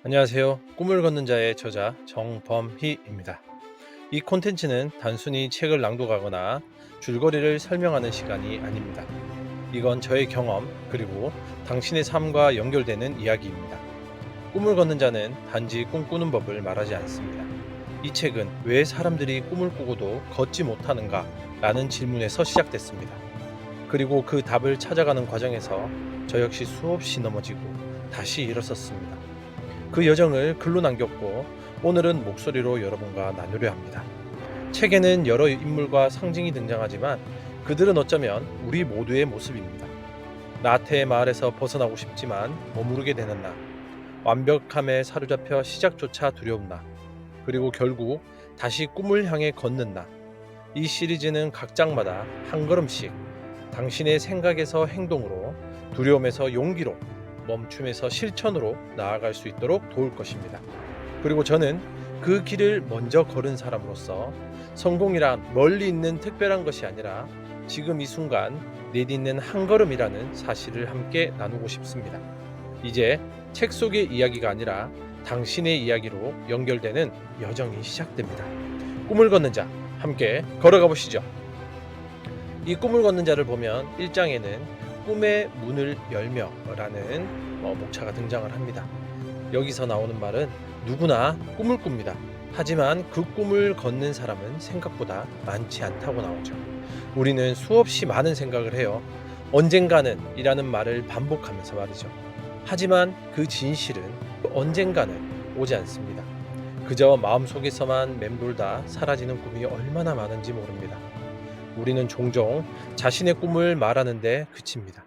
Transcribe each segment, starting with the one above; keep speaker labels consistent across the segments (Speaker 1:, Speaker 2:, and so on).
Speaker 1: 안녕하세요. 꿈을 걷는 자의 저자 정범희입니다. 이 콘텐츠는 단순히 책을 낭독하거나 줄거리를 설명하는 시간이 아닙니다. 이건 저의 경험 그리고 당신의 삶과 연결되는 이야기입니다. 꿈을 걷는 자는 단지 꿈꾸는 법을 말하지 않습니다. 이 책은 왜 사람들이 꿈을 꾸고도 걷지 못하는가 라는 질문에서 시작됐습니다. 그리고 그 답을 찾아가는 과정에서 저 역시 수없이 넘어지고 다시 일어섰습니다. 그 여정을 글로 남겼고 오늘은 목소리로 여러분과 나누려 합니다. 책에는 여러 인물과 상징이 등장하지만 그들은 어쩌면 우리 모두의 모습입니다. 나태의 마을에서 벗어나고 싶지만 머무르게 되는 나, 완벽함에 사로잡혀 시작조차 두려운 나, 그리고 결국 다시 꿈을 향해 걷는 나. 이 시리즈는 각 장마다 한 걸음씩 당신의 생각에서 행동으로, 두려움에서 용기로, 멈춤에서 실천으로 나아갈 수 있도록 도울 것입니다. 그리고 저는 그 길을 먼저 걸은 사람으로서 성공이란 멀리 있는 특별한 것이 아니라 지금 이 순간 내딛는 한 걸음이라는 사실을 함께 나누고 싶습니다. 이제 책 속의 이야기가 아니라 당신의 이야기로 연결되는 여정이 시작됩니다. 꿈을 걷는 자, 함께 걸어가 보시죠. 이 꿈을 걷는 자를 보면 1장에는 꿈의 문을 열며 라는 목차가 등장을 합니다. 여기서 나오는 말은 누구나 꿈을 꿉니다. 하지만 그 꿈을 걷는 사람은 생각보다 많지 않다고 나오죠. 우리는 수없이 많은 생각을 해요. 언젠가는 이라는 말을 반복하면서 말이죠. 하지만 그 진실은 언젠가는 오지 않습니다. 그저 마음속에서만 맴돌다 사라지는 꿈이 얼마나 많은지 모릅니다. 우리는 종종 자신의 꿈을 말하는데 그칩니다.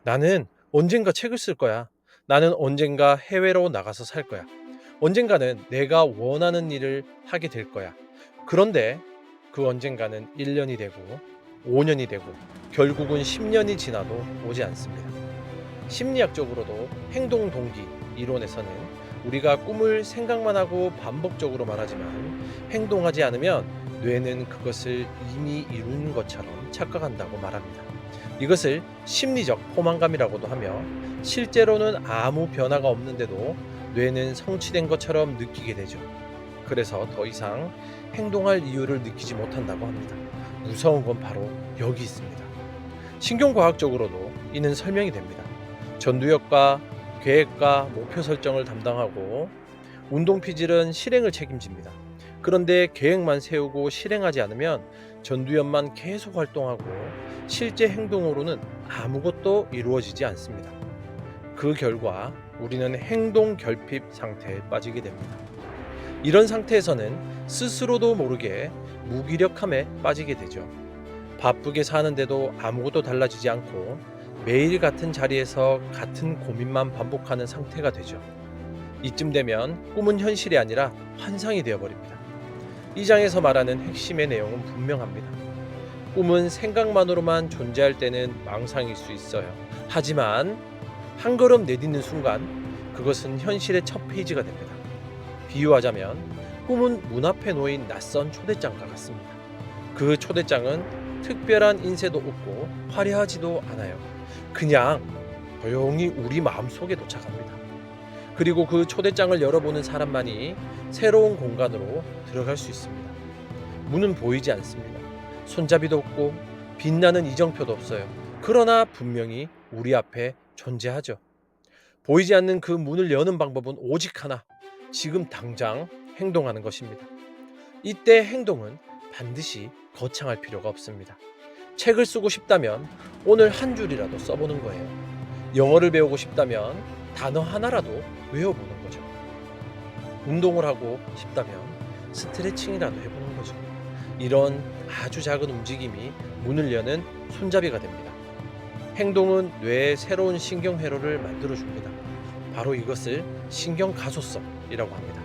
Speaker 1: 나는 언젠가 책을 쓸 거야. 나는 언젠가 해외로 나가서 살 거야. 언젠가는 내가 원하는 일을 하게 될 거야. 그런데 그 언젠가는 1년이 되고 5년이 되고 결국은 10년이 지나도 오지 않습니다. 심리학적으로도 행동 동기 이론에서는 우리가 꿈을 생각만 하고 반복적으로 말하지만 행동하지 않으면 뇌는 그것을 이미 이룬 것처럼 착각한다고 말합니다. 이것을 심리적 포만감이라고도 하며 실제로는 아무 변화가 없는데도 뇌는 성취된 것처럼 느끼게 되죠. 그래서 더 이상 행동할 이유를 느끼지 못한다고 합니다. 무서운 건 바로 여기 있습니다. 신경과학적으로도 이는 설명이 됩니다. 전두엽과 계획과 목표 설정을 담당하고 운동피질은 실행을 책임집니다. 그런데 계획만 세우고 실행하지 않으면 전두엽만 계속 활동하고 실제 행동으로는 아무것도 이루어지지 않습니다. 그 결과 우리는 행동 결핍 상태에 빠지게 됩니다. 이런 상태에서는 스스로도 모르게 무기력함에 빠지게 되죠. 바쁘게 사는데도 아무것도 달라지지 않고 매일 같은 자리에서 같은 고민만 반복하는 상태가 되죠. 이쯤 되면 꿈은 현실이 아니라 환상이 되어버립니다. 이 장에서 말하는 핵심의 내용은 분명합니다. 꿈은 생각만으로만 존재할 때는 망상일 수 있어요. 하지만 한 걸음 내딛는 순간 그것은 현실의 첫 페이지가 됩니다. 비유하자면 꿈은 문 앞에 놓인 낯선 초대장과 같습니다. 그 초대장은 특별한 인쇄도 없고 화려하지도 않아요. 그냥 조용히 우리 마음속에 도착합니다. 그리고 그 초대장을 열어보는 사람만이 새로운 공간으로 들어갈 수 있습니다. 문은 보이지 않습니다. 손잡이도 없고 빛나는 이정표도 없어요. 그러나 분명히 우리 앞에 존재하죠. 보이지 않는 그 문을 여는 방법은 오직 하나, 지금 당장 행동하는 것입니다. 이때 행동은 반드시 거창할 필요가 없습니다. 책을 쓰고 싶다면 오늘 한 줄이라도 써보는 거예요. 영어를 배우고 싶다면 단어 하나라도 외워보는 거죠. 운동을 하고 싶다면 스트레칭이라도 해보는 거죠. 이런 아주 작은 움직임이 문을 여는 손잡이가 됩니다. 행동은 뇌에 새로운 신경회로를 만들어줍니다. 바로 이것을 신경가소성이라고 합니다.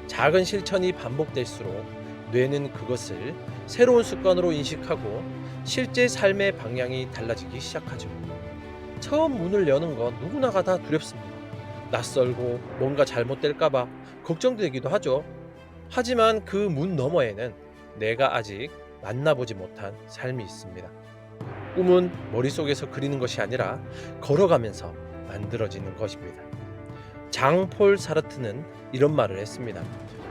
Speaker 1: 작은 실천이 반복될수록 뇌는 그것을 새로운 습관으로 인식하고 실제 삶의 방향이 달라지기 시작하죠. 처음 문을 여는 건 누구나가 다 두렵습니다. 낯설고 뭔가 잘못될까봐 걱정되기도 하죠. 하지만 그 문 너머에는 내가 아직 만나보지 못한 삶이 있습니다. 꿈은 머릿속에서 그리는 것이 아니라 걸어가면서 만들어지는 것입니다. 장폴 사르트는 이런 말을 했습니다.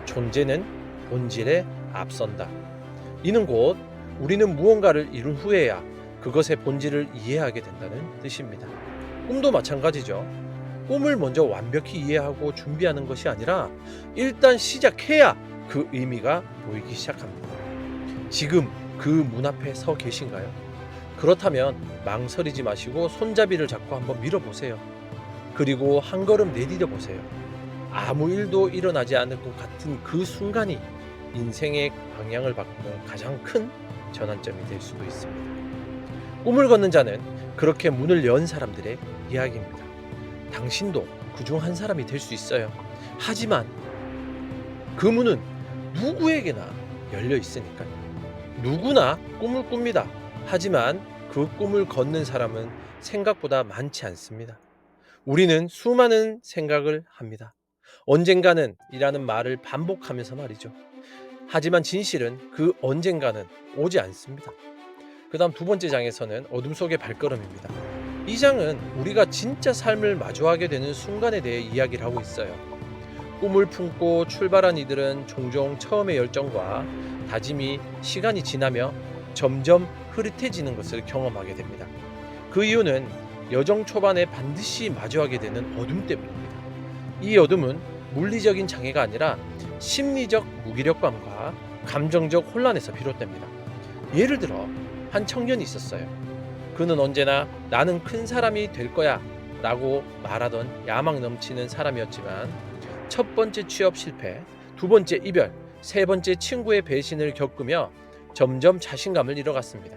Speaker 1: 존재는 본질에 앞선다. 이는 곧 우리는 무언가를 이룬 후에야 그것의 본질을 이해하게 된다는 뜻입니다. 꿈도 마찬가지죠. 꿈을 먼저 완벽히 이해하고 준비하는 것이 아니라 일단 시작해야 그 의미가 보이기 시작합니다. 지금 그 문 앞에 서 계신가요? 그렇다면 망설이지 마시고 손잡이를 잡고 한번 밀어보세요. 그리고 한 걸음 내디뎌 보세요. 아무 일도 일어나지 않을 것 같은 그 순간이 인생의 방향을 바꾸는 가장 큰 전환점이 될 수도 있습니다. 꿈을 걷는 자는 그렇게 문을 연 사람들의 이야기입니다. 당신도 그중 한 사람이 될 수 있어요. 하지만 그 문은 누구에게나 열려 있으니까요. 누구나 꿈을 꿉니다. 하지만 그 꿈을 걷는 사람은 생각보다 많지 않습니다. 우리는 수많은 생각을 합니다. 언젠가는 이라는 말을 반복하면서 말이죠. 하지만 진실은 그 언젠가는 오지 않습니다. 그 다음 두 번째 장에서는 어둠 속의 발걸음입니다. 이 장은 우리가 진짜 삶을 마주하게 되는 순간에 대해 이야기를 하고 있어요. 꿈을 품고 출발한 이들은 종종 처음의 열정과 다짐이 시간이 지나며 점점 흐릿해지는 것을 경험하게 됩니다. 그 이유는 여정 초반에 반드시 마주하게 되는 어둠 때문입니다. 이 어둠은 물리적인 장애가 아니라 심리적 무기력감과 감정적 혼란에서 비롯됩니다. 예를 들어 한 청년이 있었어요. 그는 언제나 나는 큰 사람이 될 거야 라고 말하던 야망 넘치는 사람이었지만 첫 번째 취업 실패, 두 번째 이별, 세 번째 친구의 배신을 겪으며 점점 자신감을 잃어갔습니다.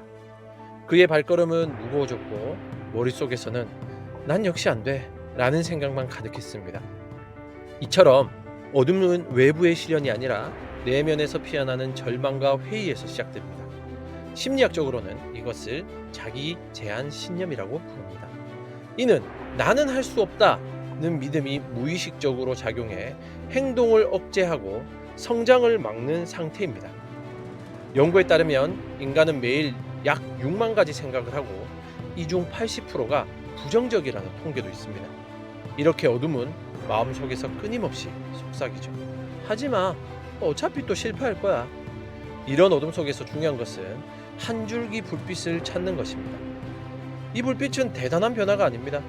Speaker 1: 그의 발걸음은 무거워졌고 머릿속에서는 난 역시 안 돼 라는 생각만 가득했습니다. 이처럼 어둠은 외부의 시련이 아니라 내면에서 피어나는 절망과 회의에서 시작됩니다. 심리학적으로는 이것을 자기 제한 신념이라고 부릅니다. 이는 나는 할 수 없다는 믿음이 무의식적으로 작용해 행동을 억제하고 성장을 막는 상태입니다. 연구에 따르면 인간은 매일 약 6만 가지 생각을 하고 이 중 80%가 부정적이라는 통계도 있습니다. 이렇게 어둠은 마음속에서 끊임없이 속삭이죠. 하지마, 어차피 또 실패할 거야. 이런 어둠 속에서 중요한 것은 한 줄기 불빛을 찾는 것입니다. 이 불빛은 대단한 변화가 아닙니다.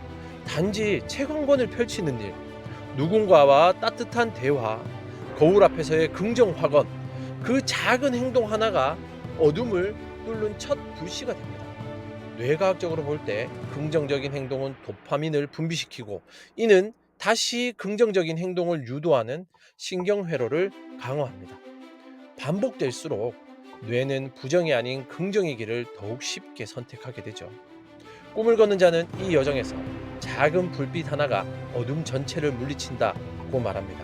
Speaker 1: 단지 책 한 권을 펼치는 일, 누군가와 따뜻한 대화, 거울 앞에서의 긍정 확언, 그 작은 행동 하나가 어둠을 뚫는 첫 불씨가 됩니다. 뇌과학적으로 볼 때 긍정적인 행동은 도파민을 분비시키고 이는 다시 긍정적인 행동을 유도하는 신경회로를 강화합니다. 반복될수록 뇌는 부정이 아닌 긍정의 길을 더욱 쉽게 선택하게 되죠. 꿈을 걷는 자는 이 여정에서 작은 불빛 하나가 어둠 전체를 물리친다고 말합니다.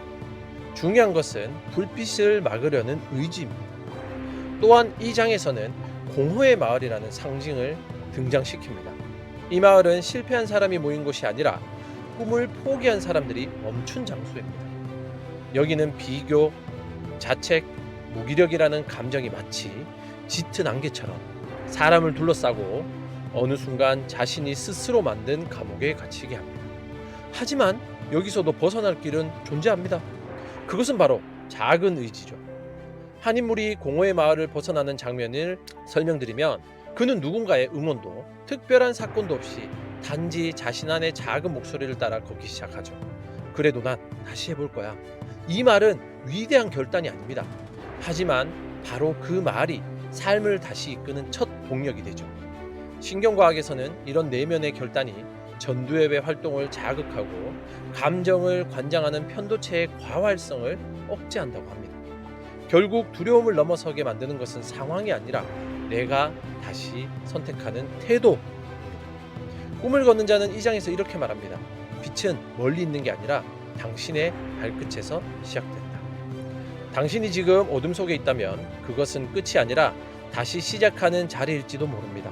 Speaker 1: 중요한 것은 불빛을 막으려는 의지입니다. 또한 이 장에서는 공허의 마을이라는 상징을 등장시킵니다. 이 마을은 실패한 사람이 모인 곳이 아니라 꿈을 포기한 사람들이 멈춘 장소입니다. 여기는 비교, 자책, 무기력이라는 감정이 마치 짙은 안개처럼 사람을 둘러싸고 어느 순간 자신이 스스로 만든 감옥에 갇히게 합니다. 하지만 여기서도 벗어날 길은 존재합니다. 그것은 바로 작은 의지죠. 한 인물이 공허의 마을을 벗어나는 장면을 설명드리면 그는 누군가의 응원도 특별한 사건도 없이 단지 자신 안의 작은 목소리를 따라 걷기 시작하죠. 그래도 난 다시 해볼 거야. 이 말은 위대한 결단이 아닙니다. 하지만 바로 그 말이 삶을 다시 이끄는 첫 동력이 되죠. 신경과학에서는 이런 내면의 결단이 전두엽의 활동을 자극하고 감정을 관장하는 편도체의 과활성을 억제한다고 합니다. 결국 두려움을 넘어서게 만드는 것은 상황이 아니라 내가 다시 선택하는 태도입니다. 꿈을 걷는 자는 이 장에서 이렇게 말합니다. 빛은 멀리 있는 게 아니라 당신의 발끝에서 시작된다. 당신이 지금 어둠 속에 있다면 그것은 끝이 아니라 다시 시작하는 자리일지도 모릅니다.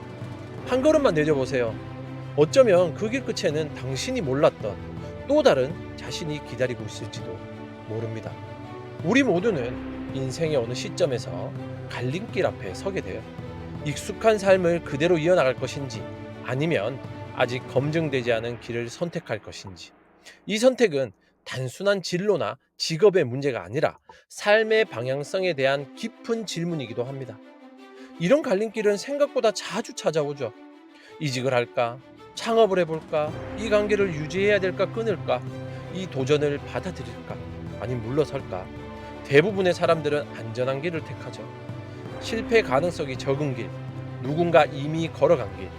Speaker 1: 한 걸음만 내려보세요. 어쩌면 그 길 끝에는 당신이 몰랐던 또 다른 자신이 기다리고 있을지도 모릅니다. 우리 모두는 인생의 어느 시점에서 갈림길 앞에 서게 돼요. 익숙한 삶을 그대로 이어나갈 것인지 아니면 아직 검증되지 않은 길을 선택할 것인지. 이 선택은 단순한 진로나 직업의 문제가 아니라 삶의 방향성에 대한 깊은 질문이기도 합니다. 이런 갈림길은 생각보다 자주 찾아오죠. 이직을 할까? 창업을 해볼까? 이 관계를 유지해야 될까? 끊을까? 이 도전을 받아들일까? 아니 물러설까? 대부분의 사람들은 안전한 길을 택하죠. 실패 가능성이 적은 길, 누군가 이미 걸어간 길,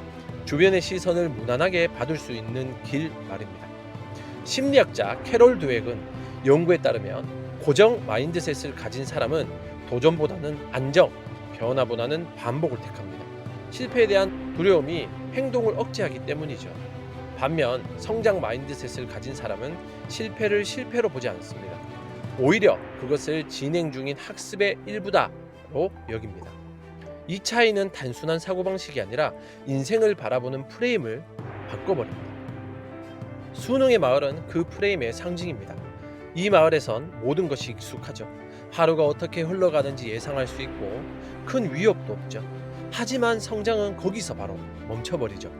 Speaker 1: 주변의 시선을 무난하게 받을 수 있는 길 말입니다. 심리학자 캐롤 드웩은 연구에 따르면 고정 마인드셋을 가진 사람은 도전보다는 안정, 변화보다는 반복을 택합니다. 실패에 대한 두려움이 행동을 억제하기 때문이죠. 반면 성장 마인드셋을 가진 사람은 실패를 실패로 보지 않습니다. 오히려 그것을 진행 중인 학습의 일부다로 여깁니다. 이 차이는 단순한 사고방식이 아니라 인생을 바라보는 프레임을 바꿔버립니다. 수능의 마을은 그 프레임의 상징입니다. 이 마을에선 모든 것이 익숙하죠. 하루가 어떻게 흘러가는지 예상할 수 있고 큰 위협도 없죠. 하지만 성장은 거기서 바로 멈춰버리죠.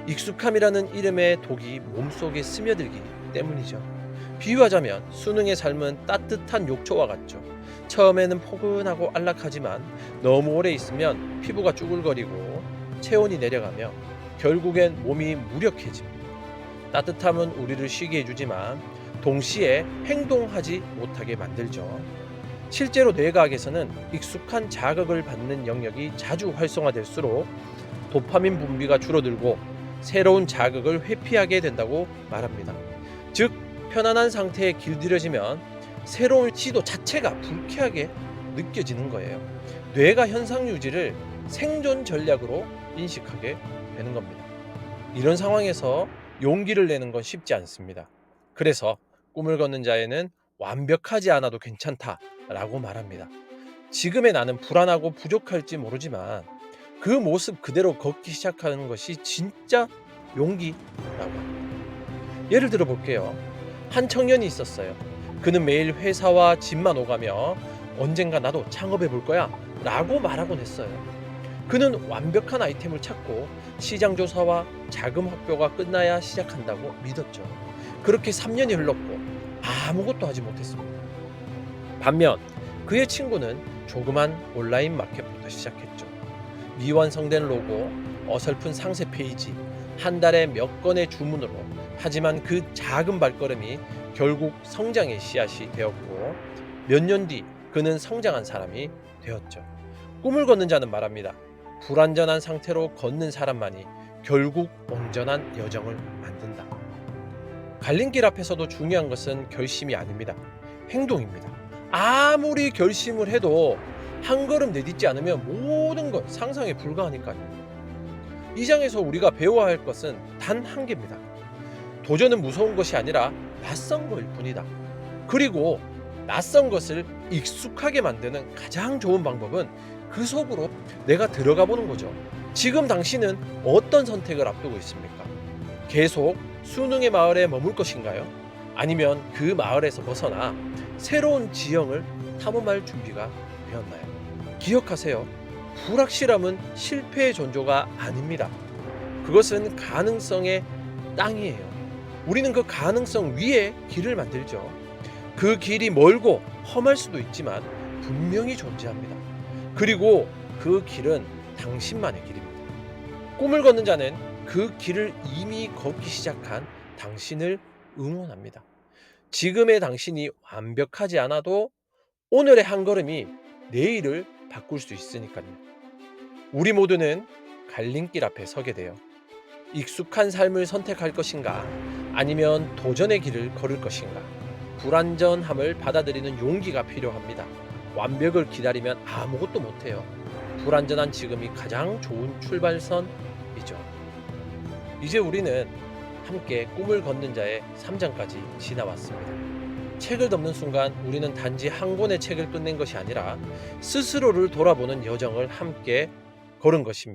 Speaker 1: 익숙함이라는 이름의 독이 몸속에 스며들기 때문이죠. 비유하자면 수능의 삶은 따뜻한 욕조와 같죠. 처음에는 포근하고 안락하지만 너무 오래 있으면 피부가 쭈글거리고 체온이 내려가며 결국엔 몸이 무력해집니다. 따뜻함은 우리를 쉬게 해주지만 동시에 행동하지 못하게 만들죠. 실제로 뇌과학에서는 익숙한 자극을 받는 영역이 자주 활성화될수록 도파민 분비가 줄어들고 새로운 자극을 회피하게 된다고 말합니다. 즉, 편안한 상태에 길들여지면 새로운 시도 자체가 불쾌하게 느껴지는 거예요. 뇌가 현상 유지를 생존 전략으로 인식하게 되는 겁니다. 이런 상황에서 용기를 내는 건 쉽지 않습니다. 그래서 꿈을 걷는 자에는 완벽하지 않아도 괜찮다라고 말합니다. 지금의 나는 불안하고 부족할지 모르지만 그 모습 그대로 걷기 시작하는 것이 진짜 용기라고 합니다. 예를 들어 볼게요. 한 청년이 있었어요. 그는 매일 회사와 집만 오가며 언젠가 나도 창업해 볼 거야 라고 말하곤 했어요. 그는 완벽한 아이템을 찾고 시장 조사와 자금 확보가 끝나야 시작한다고 믿었죠. 그렇게 3년이 흘렀고 아무것도 하지 못했습니다. 반면 그의 친구는 조그만 온라인 마켓부터 시작했죠. 미완성된 로고, 어설픈 상세 페이지, 한 달에 몇 건의 주문으로. 하지만 그 작은 발걸음이 결국 성장의 씨앗이 되었고 몇 년 뒤 그는 성장한 사람이 되었죠. 꿈을 걷는 자는 말합니다. 불완전한 상태로 걷는 사람만이 결국 온전한 여정을 만든다. 갈림길 앞에서도 중요한 것은 결심이 아닙니다. 행동입니다. 아무리 결심을 해도 한 걸음 내딛지 않으면 모든 건 상상에 불과하니까요. 이 장에서 우리가 배워야 할 것은 단 한 개입니다. 도전은 무서운 것이 아니라 낯선 거일 뿐이다. 그리고 낯선 것을 익숙하게 만드는 가장 좋은 방법은 그 속으로 내가 들어가 보는 거죠. 지금 당신은 어떤 선택을 앞두고 있습니까? 계속 수능의 마을에 머물 것인가요? 아니면 그 마을에서 벗어나 새로운 지형을 탐험할 준비가 되었나요? 기억하세요. 불확실함은 실패의 전조가 아닙니다. 그것은 가능성의 땅이에요. 우리는 그 가능성 위에 길을 만들죠. 그 길이 멀고 험할 수도 있지만 분명히 존재합니다. 그리고 그 길은 당신만의 길입니다. 꿈을 걷는 자는 그 길을 이미 걷기 시작한 당신을 응원합니다. 지금의 당신이 완벽하지 않아도 오늘의 한 걸음이 내일을 바꿀 수 있으니까요. 우리 모두는 갈림길 앞에 서게 돼요. 익숙한 삶을 선택할 것인가? 아니면 도전의 길을 걸을 것인가? 불완전함을 받아들이는 용기가 필요합니다. 완벽을 기다리면 아무것도 못해요. 불완전한 지금이 가장 좋은 출발선이죠. 이제 우리는 함께 꿈을 걷는 자의 3장까지 지나왔습니다. 책을 덮는 순간 우리는 단지 한 권의 책을 끝낸 것이 아니라 스스로를 돌아보는 여정을 함께 걸은 것입니다.